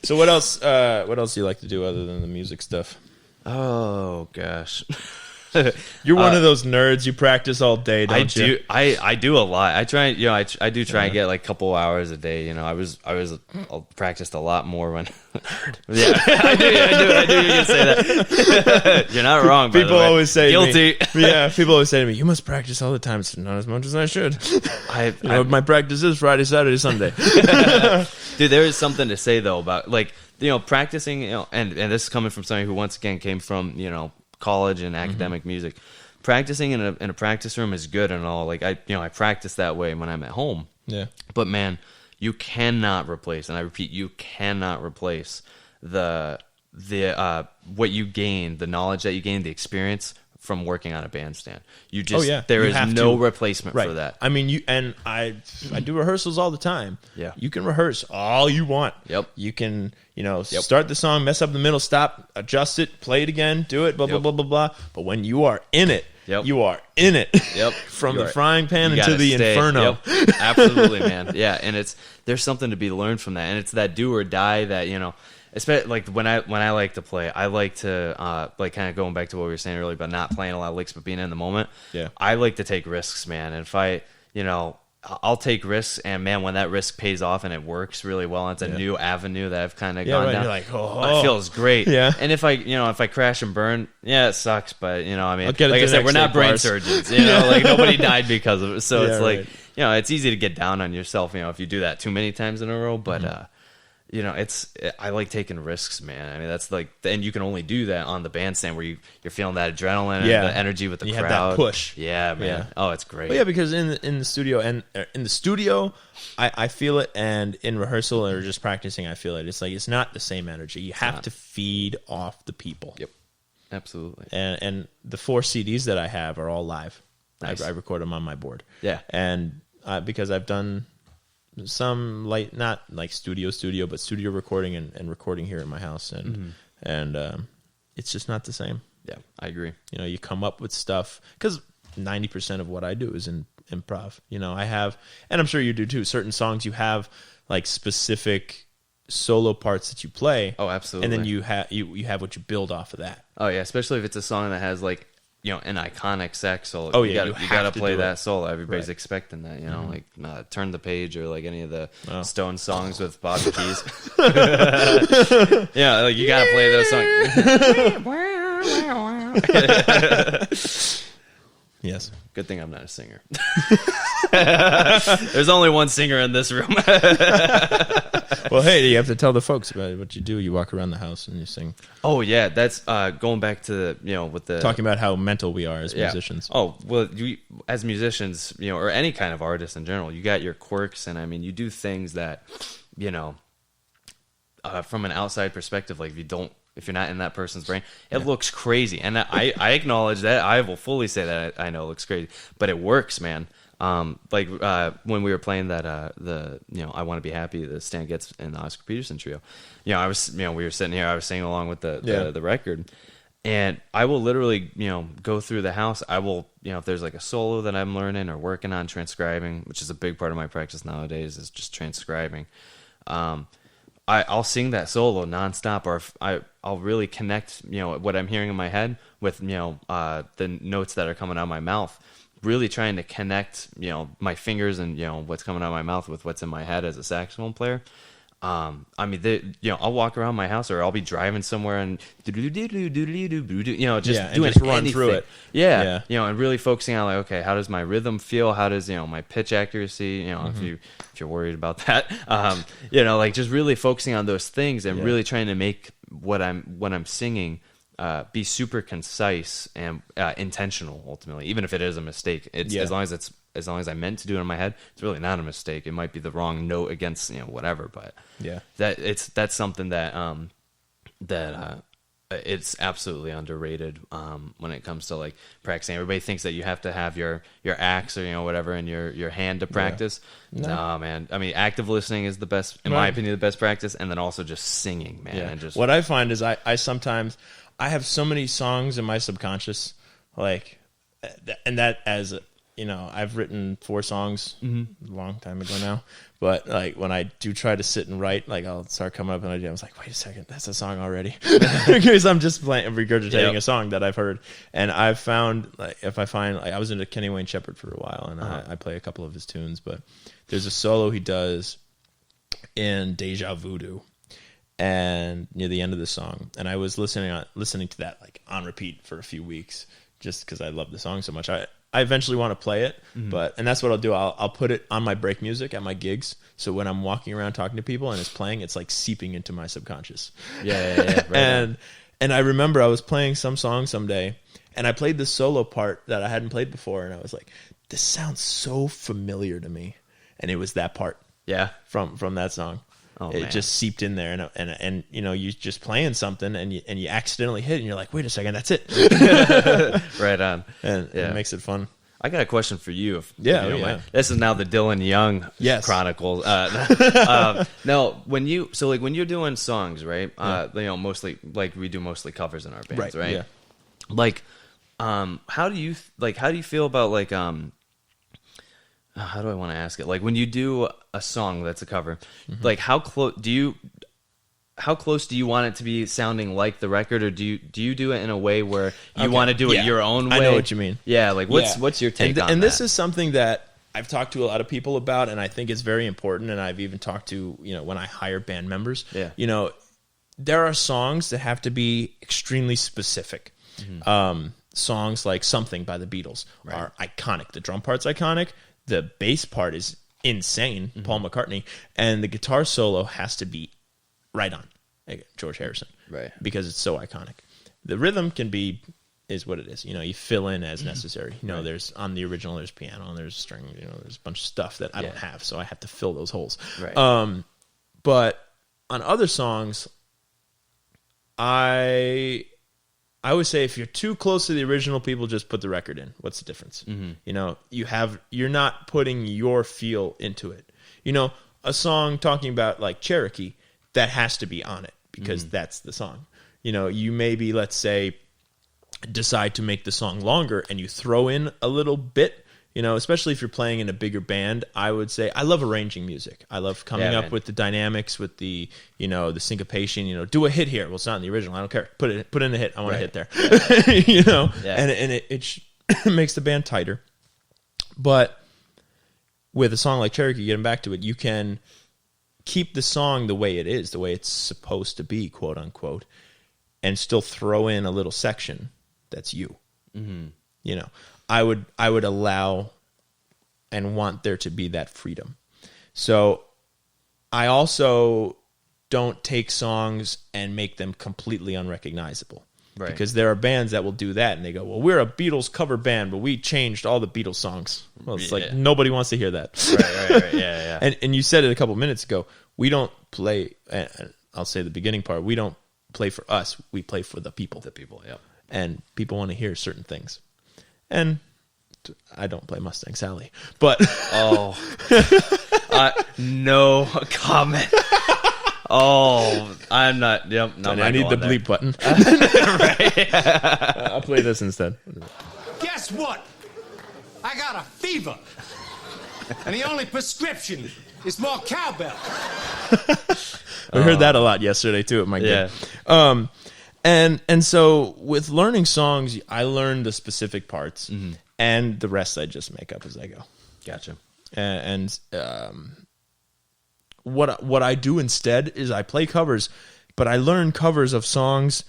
So what else? What else do you like to do other than the music stuff? Oh gosh. You're one of those nerds. You practice all day, don't you? I do a lot. I try, I do try and get like a couple hours a day. I practiced a lot more when. Yeah, I do. You can say that. You're not wrong. By People the way. always say guilty. To me, yeah, people always say to me, "You must practice all the time." It's not as much as I should. My practice is Friday, Saturday, Sunday. Dude, there is something to say though about practicing. And this is coming from somebody who once again came from college and academic music. Practicing in a practice room is good and all. Like I practice that way when I'm at home. Yeah. But man, you cannot replace, and I repeat, you cannot replace the what you gain, the knowledge that you gain, the experience from working on a bandstand. There is no replacement for that. I mean, I do rehearsals all the time. Yeah. You can rehearse all you want. Yep. You can, start the song, mess up the middle, stop, adjust it, play it again, do it, blah, blah, blah, blah, blah. But when you are in it, you are in it. Yep. From the frying pan into the inferno. Yep. Absolutely, man. Yeah, and there's something to be learned from that. And it's that do or die that, especially like when I like to play, I like to kind of going back to what we were saying earlier about not playing a lot of licks but being in the moment. Yeah. I like to take risks, man. And if I'll take risks, and man, when that risk pays off and it works really well, and it's a new avenue that I've kind of gone down. You're like, oh, it feels great. Yeah. And if I crash and burn, it sucks. But like to I said, we're not brain bars. surgeons. Like nobody died because of it. So it's like right. it's easy to get down on yourself. If you do that too many times in a row. But I like taking risks, man. I mean, that's and you can only do that on the bandstand where you're feeling that adrenaline and the energy with the crowd. Have that push. Yeah, man. Yeah. Oh, it's great. Well, yeah, because in the studio I feel it, and in rehearsal or just practicing, I feel it. It's like it's not the same energy. You have to feed off the people. Yep, absolutely. And the 4 CDs that I have are all live. Nice. I record them on my board. Yeah, and because I've done some not like studio, but studio recording and recording here at my house, and it's just not the same. Yeah, I agree. You come up with stuff because 90% of what I do is in improv. I have, and I'm sure you do too, certain songs you have like specific solo parts that you play. Oh, absolutely. And then you have what you build off of that. Oh yeah, especially if it's a song that has like an iconic sax solo. Oh, you yeah, gotta play that it. Everybody's Right. expecting that. Like Turn the Page or like any of the Stone songs with Bobby Keys. Yeah, like you gotta play those songs. Yes. Good thing I'm not a singer. There's only one singer in this room. Well, hey, you have to tell the folks about what you do. You walk around the house and you sing. Oh yeah, that's going back to with the talking about how mental we are as musicians. Oh well, as musicians, or any kind of artist in general, you got your quirks, and I mean, you do things that, from an outside perspective, like if you're not in that person's brain, it looks crazy, and I acknowledge that. I will fully say that I know it looks crazy, but it works, man. When we were playing that I Want to Be Happy, the Stan Getz and the Oscar Peterson trio, I was we were sitting here, I was singing along with the record, and I will literally go through the house. I will if there's like a solo that I'm learning or working on transcribing, which is a big part of my practice nowadays, is just transcribing. I'll sing that solo nonstop, or I'll really connect what I'm hearing in my head with the notes that are coming out of my mouth. Really trying to connect, my fingers and what's coming out of my mouth with what's in my head as a saxophone player. I mean, I'll walk around my house, or I'll be driving somewhere and just run anything. through it. Yeah, and really focusing on like, okay, how does my rhythm feel? How does my pitch accuracy? If you're worried about that, like just really focusing on those things and really trying to make what I'm singing be super concise and intentional. Ultimately, even if it is a mistake, it's as long as I meant to do it in my head, it's really not a mistake. It might be the wrong note against whatever, but that's something that it's absolutely underrated when it comes to like practicing. Everybody thinks that you have to have your axe or whatever in your hand to practice. No, man. I mean, active listening is the best, in my opinion, the best practice, and then also just singing, man. Yeah. And just what I find is I sometimes I have so many songs in my subconscious, like, and that as I've written 4 songs a long time ago now, but like when I do try to sit and write, like I'll start coming up with an idea. I was like, wait a second, that's a song already. Because I'm just regurgitating a song that I've heard. And I've found, like, if I find, like, I was into Kenny Wayne Shepherd for a while, and I play a couple of his tunes, but there's a solo he does in Deja Voodoo, and near the end of the song, and I was listening to that like on repeat for a few weeks, just because I love the song so much. I eventually want to play it, and that's what I'll do. I'll put it on my break music at my gigs, so when I'm walking around talking to people and it's playing, it's like seeping into my subconscious. Right. And I remember I was playing some song someday, and I played the solo part that I hadn't played before, and I was like, this sounds so familiar to me, and it was that part. Yeah, from that song. Oh, it just seeped in there, and you're just playing something, and you accidentally hit it, and you're like, wait a second, that's it. Right on. And it makes it fun. I got a question for you. If you don't mind. This is now the Dylan Young Chronicles. No, when you're doing songs, right? Mostly like we do mostly covers in our bands, right? Yeah. Like, how do you feel about like how do I want to ask it? Like when you do a song that's a cover, like how close do you want it to be sounding like the record, or do you do it in a way where you want to do it your own way? I know what you mean. Yeah, like what's your take on that? And this is something that I've talked to a lot of people about, and I think it's very important, and I've even talked to, when I hire band members. Yeah. There are songs that have to be extremely specific. Songs like Something by the Beatles are iconic. The drum part's iconic. The bass part is insane, Paul McCartney, and the guitar solo has to be right on, like George Harrison, right? Because it's so iconic. The rhythm is what it is. You fill in as necessary. There's on the original, there's piano, and there's string. There's a bunch of stuff that I don't have, so I have to fill those holes. Right. But on other songs, I would say if you're too close to the original, people just put the record in. What's the difference? You're not putting your feel into it. A song talking about like Cherokee, that has to be on it because that's the song. You maybe, let's say, decide to make the song longer and you throw in a little bit. Especially if you're playing in a bigger band, I would say I love arranging music. I love coming up with the dynamics, with the the syncopation. Do a hit here. Well, it's not in the original. I don't care. Put in a hit. I want a hit there. And it makes the band tighter. But with a song like Cherokee, getting back to it, you can keep the song the way it is, the way it's supposed to be, quote unquote, and still throw in a little section that's you. I would allow and want there to be that freedom. So I also don't take songs and make them completely unrecognizable. Right. Because there are bands that will do that, and they go, well, we're a Beatles cover band, but we changed all the Beatles songs. Well, it's like nobody wants to hear that. Right. Yeah. And you said it a couple minutes ago. We don't play, and I'll say the beginning part, we don't play for us. We play for the people. The people, yeah. And people want to hear certain things. And I don't play Mustang Sally, but no comment. I'm not. Yep, no, I need the bleep button. Right. I'll play this instead. Guess what? I got a fever, and the only prescription is more cowbell. We heard that a lot yesterday too at my gig. And so with learning songs, I learned the specific parts, and the rest I just make up as I go. Gotcha. And what I do instead is I play covers, but I learn covers of songs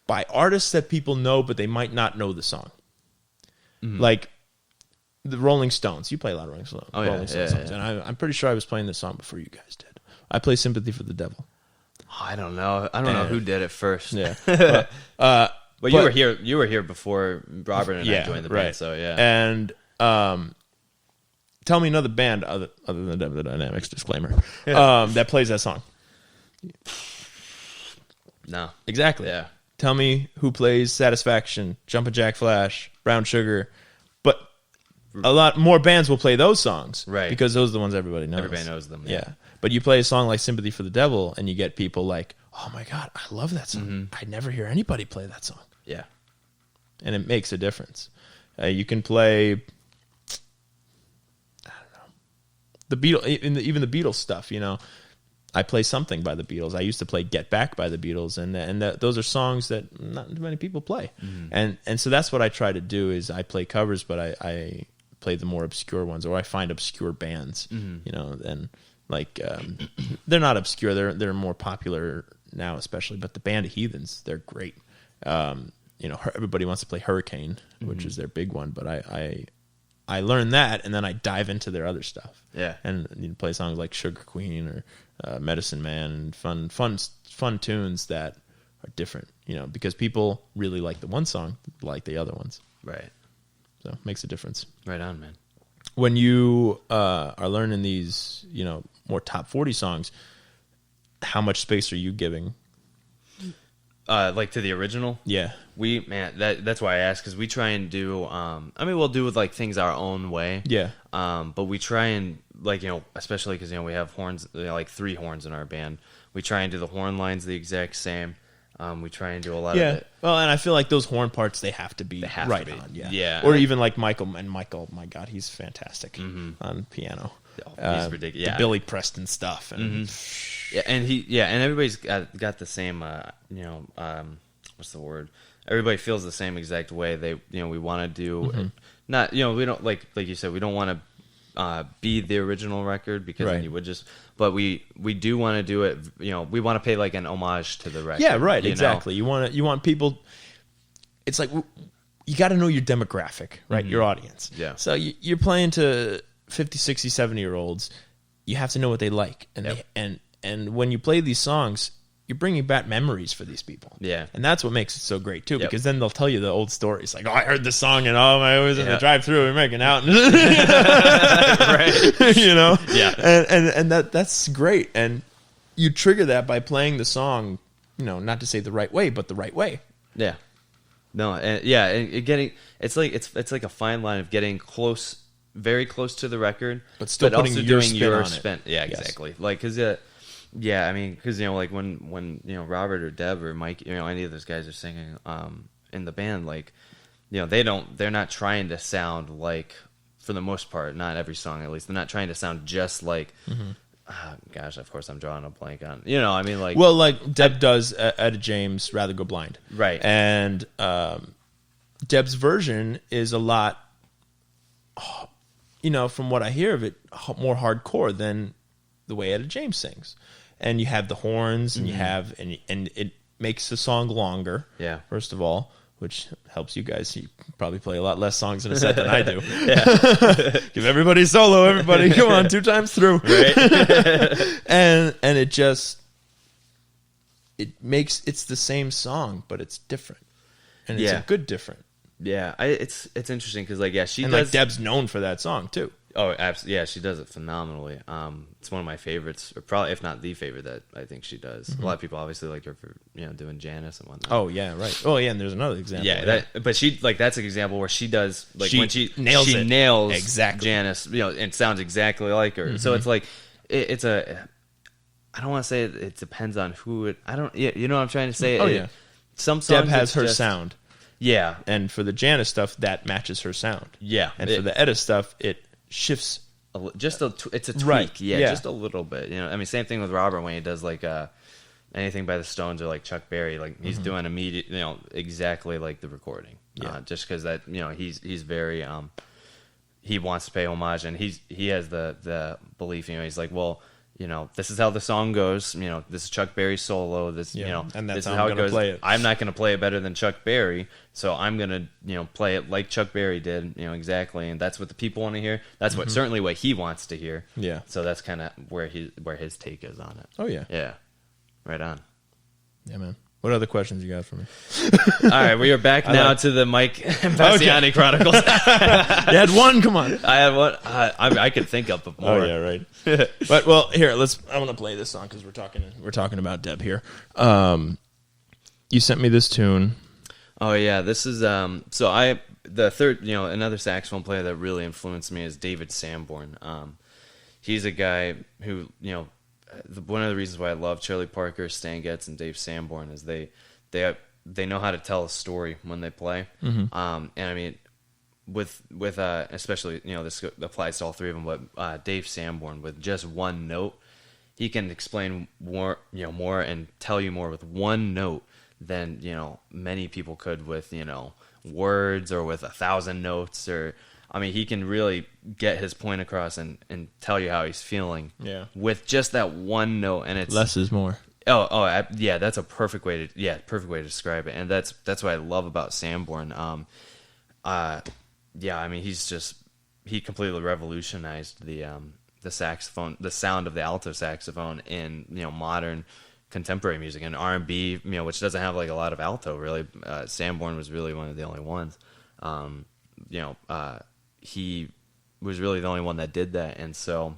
by artists that people know, but they might not know the song. Like the Rolling Stones. You play a lot of Rolling Stones. Songs, and I'm pretty sure I was playing this song before you guys did. I play "Sympathy for the Devil." I don't know. I don't know who did it first. Yeah. But you were here. You were here before Robert and I joined the band. So yeah. And tell me another band other than Deb the Dynamics. Disclaimer. That plays that song. No. Exactly. Yeah. Tell me who plays "Satisfaction," "Jumpin' Jack Flash," "Brown Sugar," but a lot more bands will play those songs, right? Because those are the ones everybody knows. Everybody knows them. Yeah. But you play a song like "Sympathy for the Devil," and you get people like, "Oh my God, I love that song! I never hear anybody play that song." Yeah, and it makes a difference. You can play, I don't know, the even the Beatles stuff. You know, I play something by the Beatles. I used to play Get Back by the Beatles, and those are songs that not many people play. And so that's what I try to do is I play covers, but I play the more obscure ones, or I find obscure bands. You know, and like they're not obscure; they're more popular now, especially. But the band of Heathens, they're great. You know, everybody wants to play Hurricane, which is their big one, but I learn that, and then I dive into their other stuff. Yeah, and you play songs like Sugar Queen or Medicine Man, and fun tunes that are different. You know, because people really like the one song, like the other ones. Right. So it makes a difference. Right on, man. When you are learning these, you know, more top 40 songs, how much space are you giving? Like to the original? Yeah. That's why I asked, because we try and do, we'll do with like things our own way. Yeah. But we try and, like, you know, especially because, you know, we have horns, you know, like 3 horns in our band. We try and do the horn lines the exact same. We try and do a lot of it. Well, and I feel like those horn parts, they have to be right on. Yeah. Yeah. Or even like Michael, my God, he's fantastic on piano. Oh, he's ridiculous. Yeah. The Billy Preston stuff. And Yeah, and everybody's got the same, you know, what's the word? Everybody feels the same exact way. They, you know, we want to do, not, you know, we don't, like you said, we don't want to be the original record, because then you would just, but we do want to do it, you know, we want to pay like an homage to the record. Yeah, right, exactly. Know? You want people, it's like, you got to know your demographic, right? Your audience. Yeah. So you're playing to 50, 60, 70-year-olds. You have to know what they like. And and when you play these songs, you're bringing back memories for these people. Yeah. And that's what makes it so great, too, because then they'll tell you the old stories. Like, oh, I heard this song, and I was in the drive-thru, we were making out. Right. You know? Yeah. And that's great. And you trigger that by playing the song, you know, not to say the right way, but the right way. Yeah. No, and getting, it's like a fine line of getting close, very close to the record, but still putting also your doing spin your on spin. it. Yeah, exactly. Yes. Like, yeah, I mean, because, you know, like when you know, Robert or Deb or Mike, you know, any of those guys are singing in the band, like, you know, they're not trying to sound like, for the most part, not every song at least, they're not trying to sound just like, gosh, of course I'm drawing a blank on, you know, I mean, like, well, like Deb does Etta James' Rather Go Blind, right? And Deb's version is a lot, you know, from what I hear of it, more hardcore than the way Etta James sings. And you have the horns, and you have, and it makes the song longer. Yeah. First of all, which helps you guys. You probably play a lot less songs in a set than I do. Give everybody solo. Everybody, come on, 2 times through. Right. and it's the same song, but it's different, and it's a good different. Yeah, it's interesting because, like, she does. Like, Deb's known for that song too. Oh, absolutely. Yeah, she does it phenomenally. It's one of my favorites, or probably, if not the favorite, that I think she does. A lot of people obviously like her for, you know, doing Janice and whatnot. Oh yeah, right. Oh yeah, and there's another example. Yeah, but she, like, that's an example where she does, like, when she nails exactly Janice, you know, and sounds exactly like her. So it's like it's a. I don't want to say it depends on who it. I don't. Yeah, you know what I'm trying to say. Yeah. Some songs Deb has her sound. Yeah, and for the Janice stuff, that matches her sound. Yeah, and for the Etta stuff, it shifts. It's a tweak, right. Yeah, just a little bit. You know, I mean, same thing with Robert when he does, like, anything by the Stones or like Chuck Berry. Like, he's doing immediate, you know, exactly like the recording. Yeah, just because that, you know, he's very he wants to pay homage, and he has the belief. You know, he's like, well, you know, this is how the song goes. You know, this is Chuck Berry's solo. This, you know, and that's this is how it goes. Play it. I'm not going to play it better than Chuck Berry, so I'm going to, you know, play it like Chuck Berry did. You know, exactly, and that's what the people want to hear. That's what certainly what he wants to hear. Yeah. So that's kind of where his take is on it. Oh yeah. Yeah. Right on. Yeah, man. What other questions you got for me? All right, we are back now to the Mike Imbasciani Chronicles. You had one. Come on. I had one. I could think up of more. Oh yeah, right. But well, here I'm going to play this song because we're talking about Deb here. You sent me this tune. Oh yeah, this is the third, you know, another saxophone player that really influenced me is David Sanborn. He's a guy who, you know, one of the reasons why I love Charlie Parker, Stan Getz, and Dave Sanborn is they know how to tell a story when they play. And I mean, especially, this applies to all three of them, but Dave Sanborn, with just one note, he can explain more and tell you more with one note than many people could with words or with 1,000 notes. Or he can really get his point across and tell you how he's feeling with just that one note. And it's less is more. Yeah, that's a perfect way to describe it. And that's what I love about Sanborn. He completely revolutionized the saxophone, the sound of the alto saxophone in modern contemporary music and R&B, which doesn't have like a lot of alto really. Sanborn was really one of the only ones. He was really the only one that did that, and so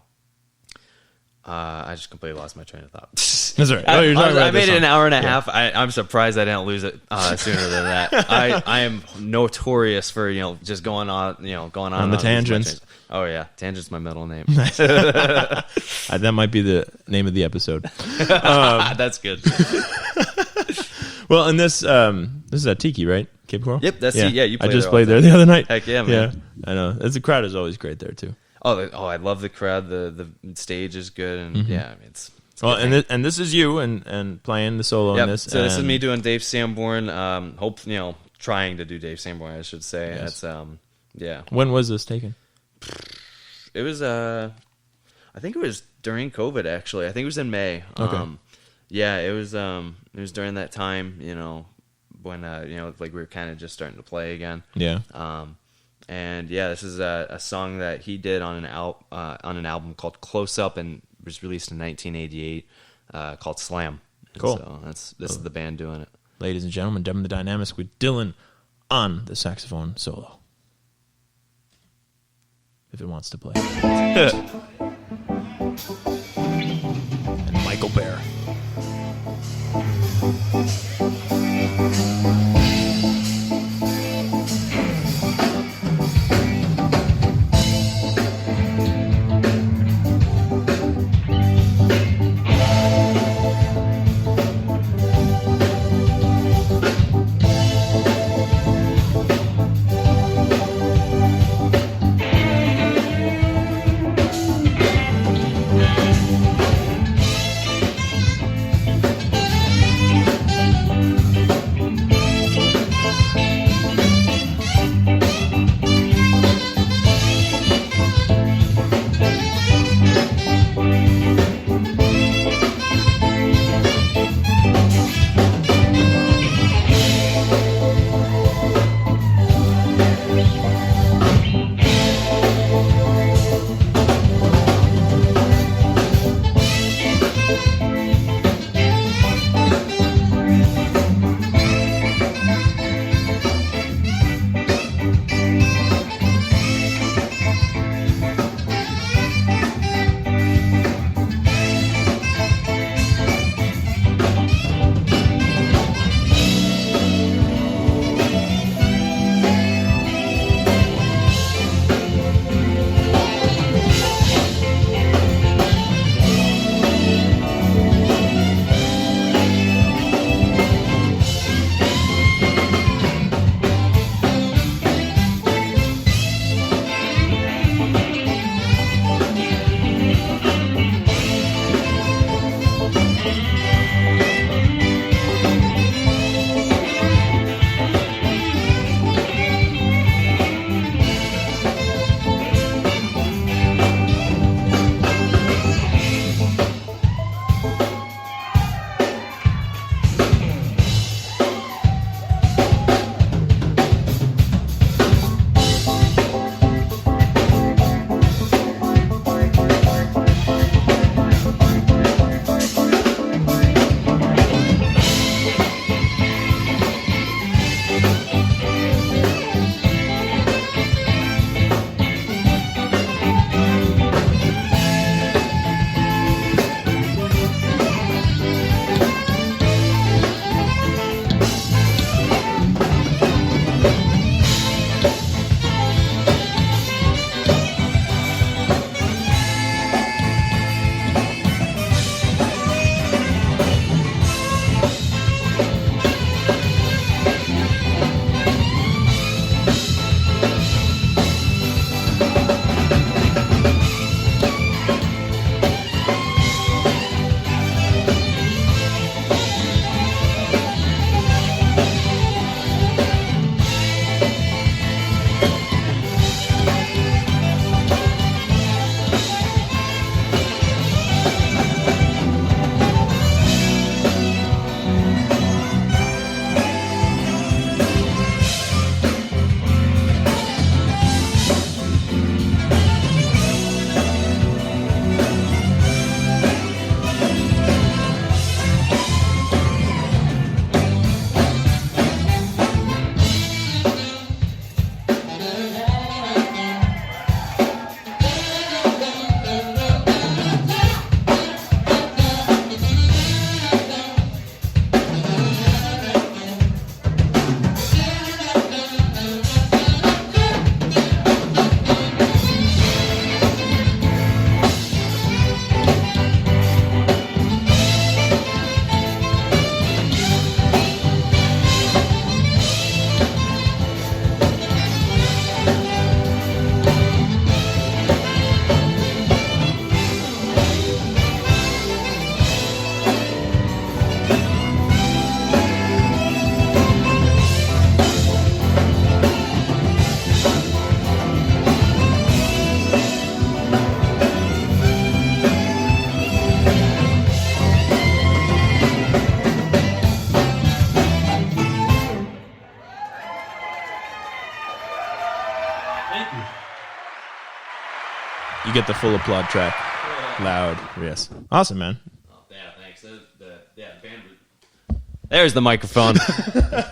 I just completely lost my train of thought. That's right. I made it an hour and a half. I'm surprised I didn't lose it sooner than that. I am notorious for just going on the tangents. Oh yeah, tangent's my middle name. That might be the name of the episode. That's good. Well, and this is at Tiki, right? Cape Coral? Yep, that's you I just played there the other night. Heck yeah, man. Yeah, I know. The crowd is always great there too. Oh, I love the crowd. The stage is good, and it's well, and this is you and playing the solo in this. So this is me doing Dave Sanborn. Trying to do Dave Sanborn, I should say. Yes. That's When was this taken? It was I think it was during COVID, actually. I think it was in May. Okay. It was during that time, when like we were kind of just starting to play again. Yeah. This is a song that he did on an album called Close Up, and was released in 1988, called Slam. Cool. So this is the band doing it. Ladies and gentlemen, Deb the Dynamics with Dylan on the saxophone solo. If it wants to play. And Michael Bear. You get the full applaud track. Loud. Yes. Awesome, man. Oh, yeah, thanks. The band. There's the microphone.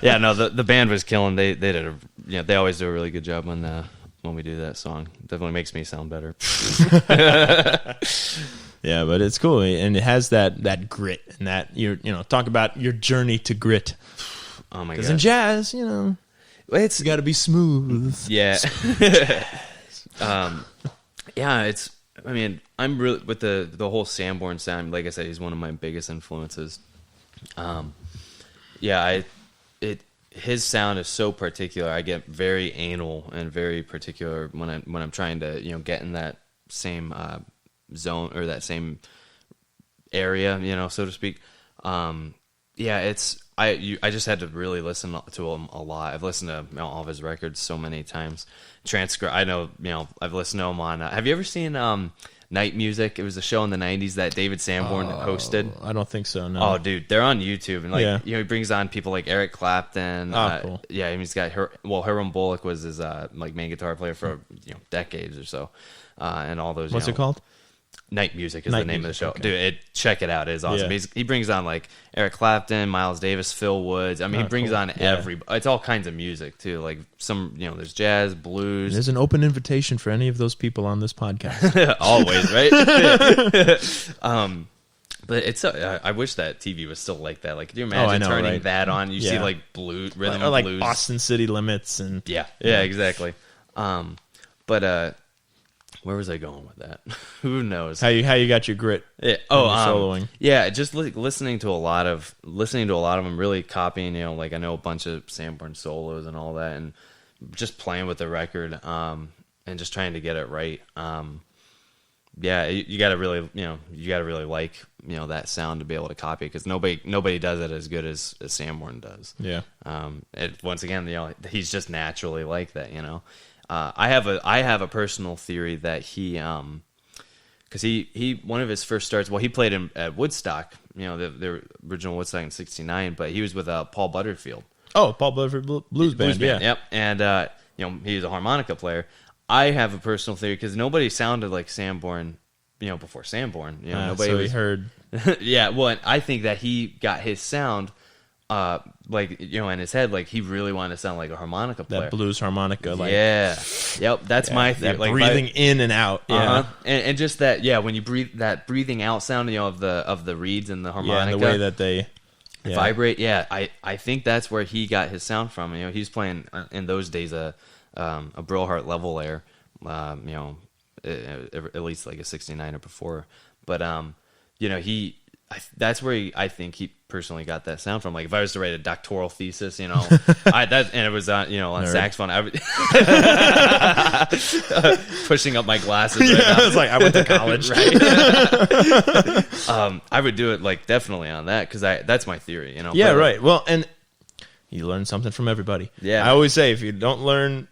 Yeah, no, the band was killing. They did they always do a really good job when we do that song. Definitely makes me sound better. Yeah, but it's cool, and it has that grit, and that talk about your journey to grit. Oh my god! Because in jazz, it's got to be smooth. Yeah. Yeah, it's. I mean, I'm really with the whole Sanborn sound. Like I said, he's one of my biggest influences. Yeah, his sound is so particular. I get very anal and very particular when I'm trying to get in that same zone or that same area, so to speak. Yeah, it's I just had to really listen to him a lot. I've listened to all of his records so many times. I know, I've listened to him on. Have you ever seen Night Music? It was a show in the 90s that David Sanborn hosted. I don't think so, no. Oh, dude, they're on YouTube. And, he brings on people like Eric Clapton. Cool. Yeah, he's got Hiram Bullock was his main guitar player for decades or so. And all those. What's it called? Night Music is the name of the show. Okay. Dude, check it out. It is awesome. Yeah. He brings on like Eric Clapton, Miles Davis, Phil Woods. I mean, he brings on it's all kinds of music too. Like some, there's jazz, blues. There's an open invitation for any of those people on this podcast. Always, right? But it's I wish that TV was still like that. Like, could you imagine turning that on? You see like blues, rhythm or like blues, Austin City Limits, and yeah, exactly. But where was I going with that? Who knows? How you got your grit? Yeah. Soloing. Yeah, just listening to a lot of them, really copying. Like I know a bunch of Sanborn solos and all that, and just playing with the record, and just trying to get it right. Yeah, you got to really, like, that sound to be able to copy it, because nobody does it as good as Sanborn does. Yeah. Once again, he's just naturally like that. I have a personal theory that he, because he one of his first starts. Well, he played at Woodstock, the original Woodstock in '69, but he was with Paul Butterfield. Oh, Paul Butterfield Blues Band. Yeah. Yep. And he was a harmonica player. I have a personal theory because nobody sounded like Sanborn, before Sanborn. Nobody so he heard. Yeah. Well, and I think that he got his sound. In his head, like he really wanted to sound like a harmonica player. That blues harmonica, like yep, that's my theory. Like breathing in and out, and just that, when you breathe, that breathing out sound, of the reeds and the harmonica, and the way that they vibrate. Yeah, I think that's where he got his sound from. He's playing in those days a Brillhart level air, at least like a 69 or before, but that's where I think he personally got that sound from. Like if I was to write a doctoral thesis, and it was on saxophone, I would pushing up my glasses. Right now. It's like I went to college, right? I would do it like definitely on that because that's my theory. Yeah, right. Well, and you learn something from everybody. Yeah, I always say if you don't learn,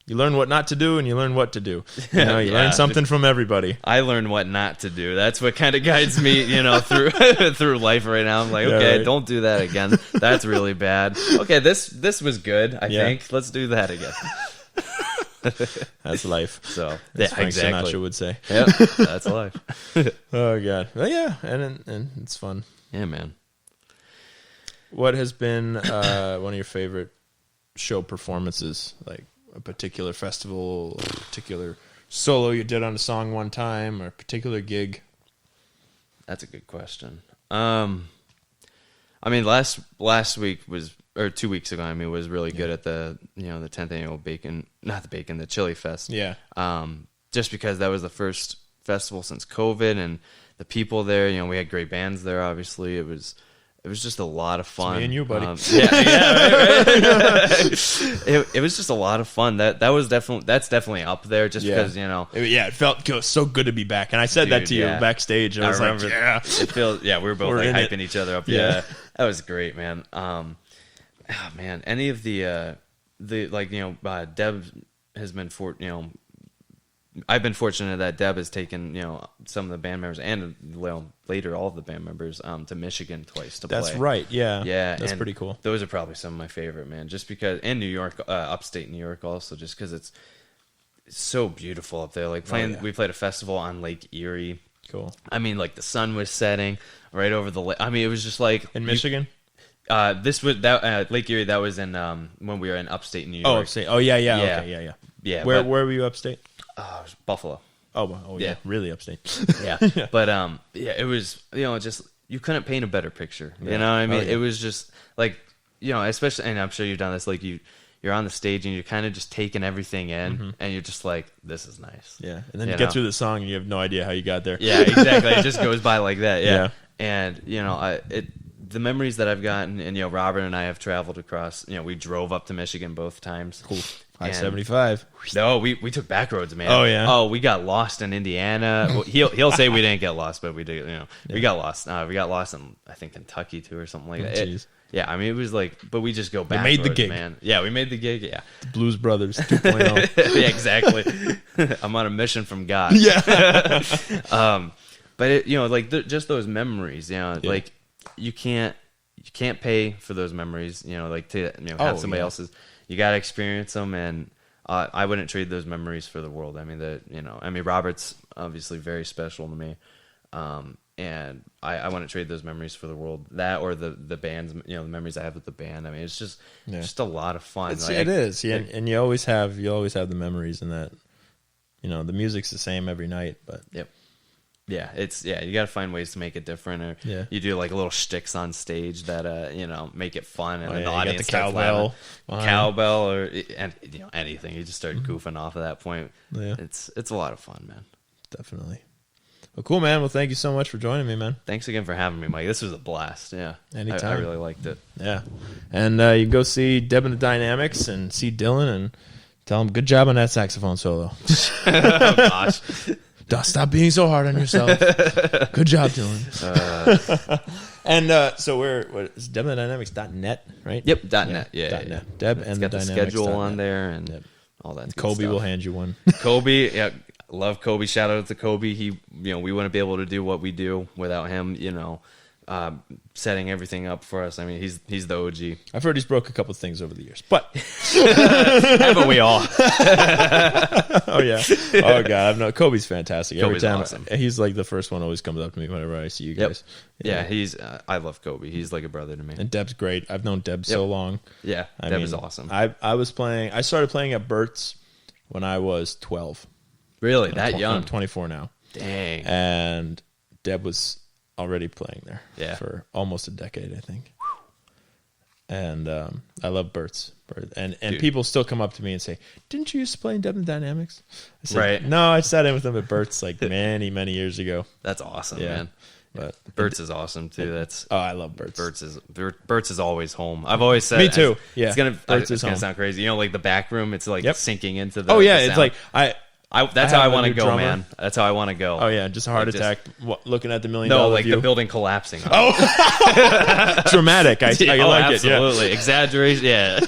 you learn what not to do, and you learn what to do. You learn something from everybody. I learned what not to do. That's what kind of guides me, through life right now. I'm like, okay, don't do that again. That's really bad. Okay, this was good. I think let's do that again. That's life. So As Frank Sinatra would say. Yep, that's life. Oh god. Well, yeah, and it's fun. Yeah, man. What has been one of your favorite show performances? Like a particular festival, or a particular solo you did on a song one time, or a particular gig? That's a good question. I mean, last week was, or 2 weeks ago, was really good at the, the 10th annual the Chili Fest. Yeah. Just because that was the first festival since COVID, and the people there, we had great bands there, obviously. It was just a lot of fun. It's me and you, buddy. Right. It was just a lot of fun. That's definitely up there, just because it felt so good to be back. And I said that to you backstage. I was remember, like, it feels. Yeah, we were both hyping each other up. Yeah, that was great, man. Man, any of the Deb has been I've been fortunate that Deb has taken, some of the band members and later all of the band members to Michigan twice to play. That's right. Yeah. Yeah. That's pretty cool. Those are probably some of my favorite, man. Just because, and New York, upstate New York also, just because so beautiful up there. Like playing, we played a festival on Lake Erie. Cool. I mean, like the sun was setting right over the lake. I mean, it was just like In Michigan? This was that Lake Erie. That was in when we were in upstate New York. Oh, upstate. Oh, yeah. Okay, Yeah. Where were you upstate? It was Buffalo. Oh, yeah. Really upstate. Yeah. But it was, just you couldn't paint a better picture. You know what I mean? It was just like, especially, and I'm sure you've done this. Like you're on the stage and you're kind of just taking everything in, and you're just like, this is nice. Yeah, and then you get through the song and you have no idea how you got there. Yeah, exactly. It just goes by like that. Yeah. And the memories that I've gotten, and Robert and I have traveled across. We drove up to Michigan both times. Cool. I-75. No, we took back roads, man. Oh yeah. Oh, we got lost in Indiana. Well, he'll say we didn't get lost, but we did. We got lost. We got lost in, I think, Kentucky too, or something like that. Yeah, I mean, it was like, but we just go back. We made the gig, man. Yeah, we made the gig. Yeah, the Blues Brothers 2.0. Yeah, exactly. I'm on a mission from God. Yeah. But like just those memories. Like you can't pay for those memories. Like to have somebody else's. You gotta experience them, and I wouldn't trade those memories for the world. I mean, Robert's obviously very special to me. And I wouldn't trade those memories for the world. That or the band's, the memories I have with the band. I mean, it's just a lot of fun. It is, yeah. And you always have the memories, and that, the music's the same every night. But yeah, you got to find ways to make it different, or you do like little shticks on stage that make it fun, and the audience got the cowbell, or anything. You just start goofing off at that point. Yeah, it's a lot of fun, man. Definitely. Well, cool, man. Well, thank you so much for joining me, man. Thanks again for having me, Mike. This was a blast. Yeah. Anytime. I really liked it. Yeah. And you can go see Deb the Dynamics and see Dylan and tell him good job on that saxophone solo. Oh, gosh. Stop being so hard on yourself. Good job, Dylan. And so it's DebandTheDynamics.net, right? Yep, .net. Yeah. .net. Deb and the Dynamics. Schedule on there and all that. Kobe will hand you one. Kobe, yeah. Love Kobe. Shout out to Kobe. He, we wouldn't be able to do what we do without him. Setting everything up for us. I mean, he's the OG. I've heard he's broke a couple of things over the years, but haven't we all? Oh yeah. Oh god, Kobe's fantastic. Every Kobe's time awesome. He's like the first one always comes up to me whenever I see you guys. Yeah, I love Kobe. He's like a brother to me. And Deb's great. I've known Deb so long. Yeah, Deb is awesome. I started playing at Bert's when I was 12. Really? That young? I'm 24 now. Dang. And Deb was already playing there for almost a decade, I think. And I love Bert's. And people still come up to me and say, didn't you used to play in Deb the Dynamics? I said, right. No, I sat in with them at Bert's like many, many years ago. That's awesome, yeah. man. But Bert's is awesome too. I love Bert's. Bert's is always home. I've always said me too. Yeah, it's gonna sound crazy. Like the back room, it's like sinking into the. Oh yeah, the it's like that's how I want to go, man. That's how I want to go. Oh yeah, just a heart attack looking at the $1 million view. The building collapsing. Oh, dramatic. I like absolutely. it. Absolutely, exaggeration. Yeah,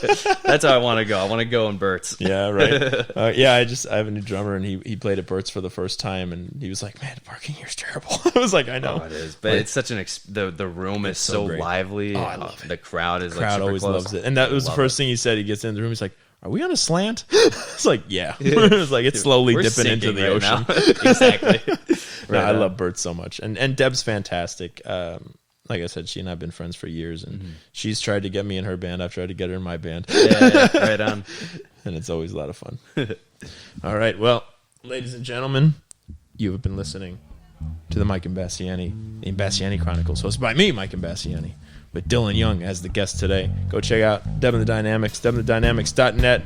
that's how I want to go. I want to go in Bert's. Yeah, right. I have a new drummer, and he played at Bert's for the first time, and he was like, "Man, the parking here's terrible." I was like, "I know it is," but it's such the room is so lively. Oh, I love it. The crowd is always close. loves it, and that was the first thing he said. He gets in the room, he's like, "Are we on a slant?" It's like, yeah. It's like it's slowly dipping into the ocean. Exactly. I love Bert so much, and Deb's fantastic. Like I said, she and I have been friends for years, and she's tried to get me in her band. I've tried to get her in my band. Yeah, right on. And it's always a lot of fun. All right, well, ladies and gentlemen, you have been listening to the Mike Imbasciani, the Imbasciani Chronicles, hosted by me, Mike Imbasciani, with Dylan Young as the guest today. Go check out Deb the Dynamics, DebandTheDynamics.net.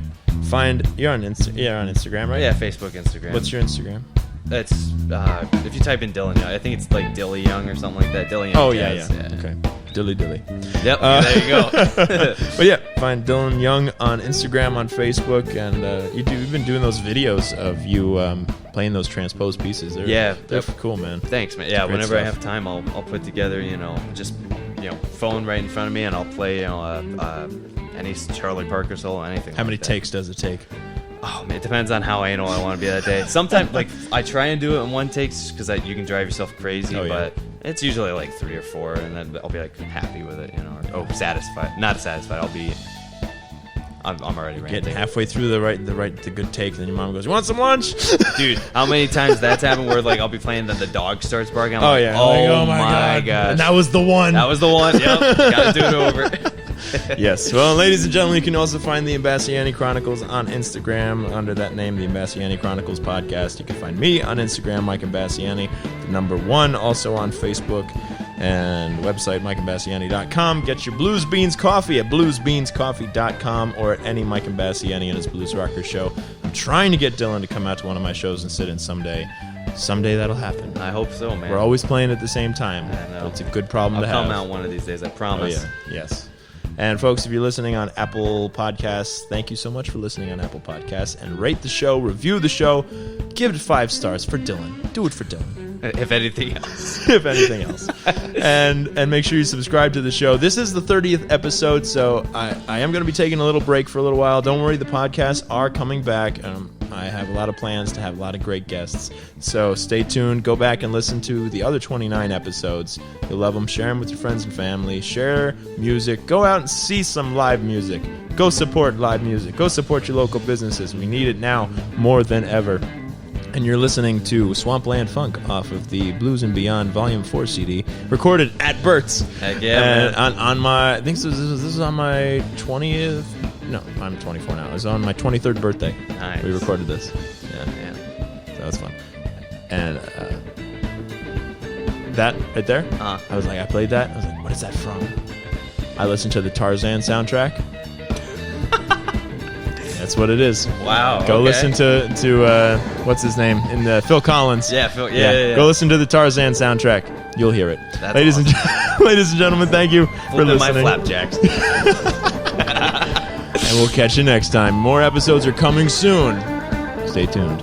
You're on Instagram, right? Yeah, Facebook, Instagram. What's your Instagram? It's if you type in Dylan Young, I think it's like Dilly Young or something like that. Dilly Young. Oh yeah. Okay, Dilly. Yep. There you go. But yeah, find Dylan Young on Instagram, on Facebook, and you've been doing those videos of you playing those transposed pieces. They're cool, man. Thanks, man. Yeah, Great whenever stuff. I have time, I'll put together just phone right in front of me, and I'll play any Charlie Parker solo, anything. How many that. takes does it take? Oh man, it depends on how anal I want to be that day. Sometimes, like, I try and do it in one take because you can drive yourself crazy, but it's usually like 3 or 4, and then I'll be like happy with it, or satisfied. Not satisfied. I'm already ranting. Getting halfway through the good take, then your mom goes, "You want some lunch?" Dude, how many times that's happened where like I'll be playing, then the dog starts barking. I'm Oh like, yeah. oh Like, my gosh. And that was the one. That was the one. Yep. Gotta do it over. Yes. Well, ladies and gentlemen, you can also find the Imbasciani Chronicles on Instagram under that name, the Imbasciani Chronicles Podcast. You can find me on Instagram, Mike Imbasciani, the number 1, also on Facebook and website, MikeImbasciani.com. Get your Blues Beans coffee at bluesbeanscoffee.com or at any Mike Imbasciani and his Blues Rocker show. I'm trying to get Dylan to come out to one of my shows and sit in someday. Someday that'll happen. I hope so, man. We're always playing at the same time. I know. It's a good problem to have. I'll come out one of these days, I promise. Oh, yeah. Yes. And folks, if you're listening on Apple Podcasts, thank you so much for listening on Apple Podcasts. And rate the show, review the show, give it 5 stars for Dylan. Do it for Dylan. If anything else. If anything else. And make sure you subscribe to the show. This is the 30th episode, so I am going to be taking a little break for a little while. Don't worry, the podcasts are coming back. I have a lot of plans to have a lot of great guests. So stay tuned. Go back and listen to the other 29 episodes. You'll love them. Share them with your friends and family. Share music. Go out and see some live music. Go support live music. Go support your local businesses. We need it now more than ever. And you're listening to Swampland Funk off of the Blues and Beyond Volume 4 CD, recorded at Bert's. Heck yeah, and on my, I think this was on my 20th. No, I'm 24 now. It was on my 23rd birthday. Nice. We recorded this. Yeah, Man. so that was fun. And that right there, I was like, I played that. I was like, what is that from? I listened to the Tarzan soundtrack. That's what it is. Wow. Go okay. listen to what's his name in the Phil Collins. Yeah, Phil. Yeah. Go listen to the Tarzan soundtrack. You'll hear it. That's ladies awesome. ladies and gentlemen, thank you for Flipping listening. my flapjacks. And we'll catch you next time. More episodes are coming soon. Stay tuned.